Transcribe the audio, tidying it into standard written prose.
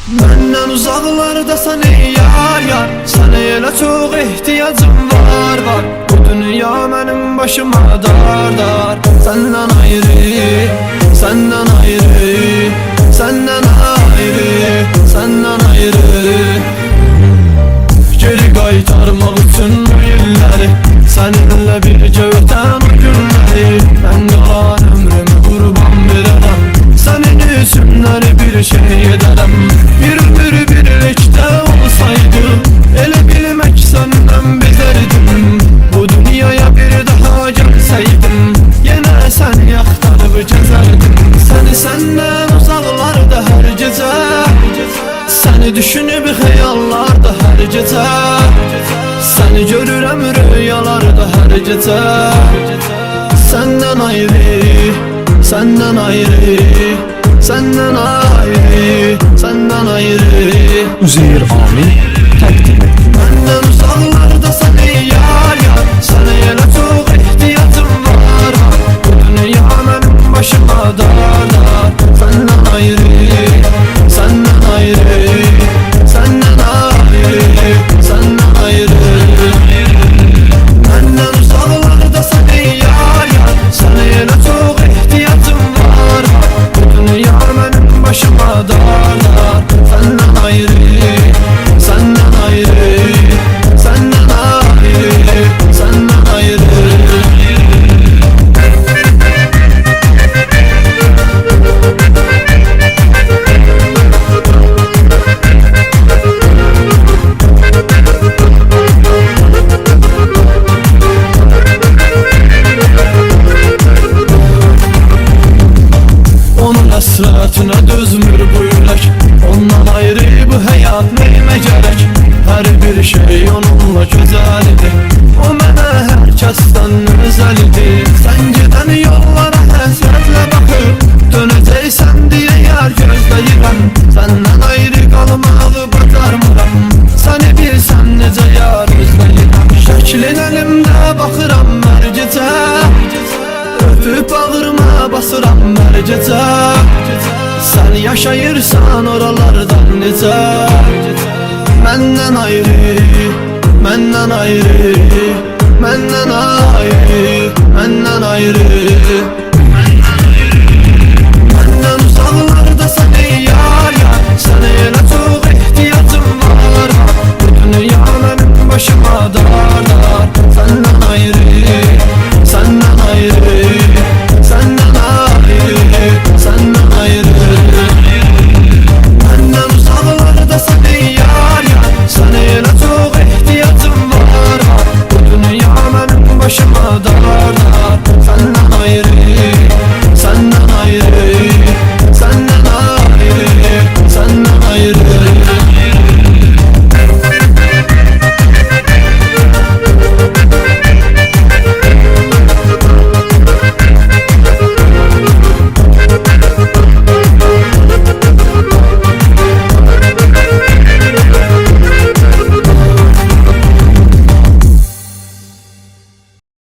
Benden uzaklardasan ey yar, sana elə çox ehtiyacım var. Bu dünya mənim başıma dar. Senden ayrı, senden ayrı, senden ayrı, senden ayrı. Geri qaytarmaq üçün bu illəri, səninlə bircə ötən o günləri. Mən qalan ömrümü qurban verərəm, sənin üzümləri bir şey edərəm. Bir ömür birlikdə olsaydı, elə bilmək səndən bezərdim. Bu dünyaya bir daha gəlsəydim, yenə səni axtarıb gəzərdim. Səni səndən uzaqlarda hər gecə, səni düşünüb xəyallarda hər gecə, səni görürəm rüyalarda hər gecə. Səndən ayrı, səndən ayrı, səndən ayrı, səndən ayrı. Üzeyir Amin təqdim etdi. Məndən uzaqlardasan ey yar, sənə elə çox ehtiyacım var. Bu dünya mənim başıma dar. Səndən ayrı, səndən ayrı, səndən ayrı, səndən ayrı. Məndən uzaqlardasan ey yar, sənə elə çox ehtiyacım var. Bu dünya mənim başıma dar. Səndən ayrı, səndən ayrı, səndən ayrı, səndən ayrı. Onun həsrətinə dözmür bu ürək, ondan ayrı bu həyat neyimə gərək. Hər bir şey onunla gözəl idi, o mənə hər kəsdən özəlidir. Sən gedən yollara həsrətlə baxıb, dönəcəksən deyə yar gözləyirəm. Səndən ayrı qalmağı bacarmıram, səni bilsən necə yar özləyirəm. Şəklin əlimdə baxıram hər gecə, öpüb bağrıma basıram hər gecə. Sən yaşayırsan oralardan necə. Məndən ayrı, məndən ayrı, məndən ayrı, məndən ayrı.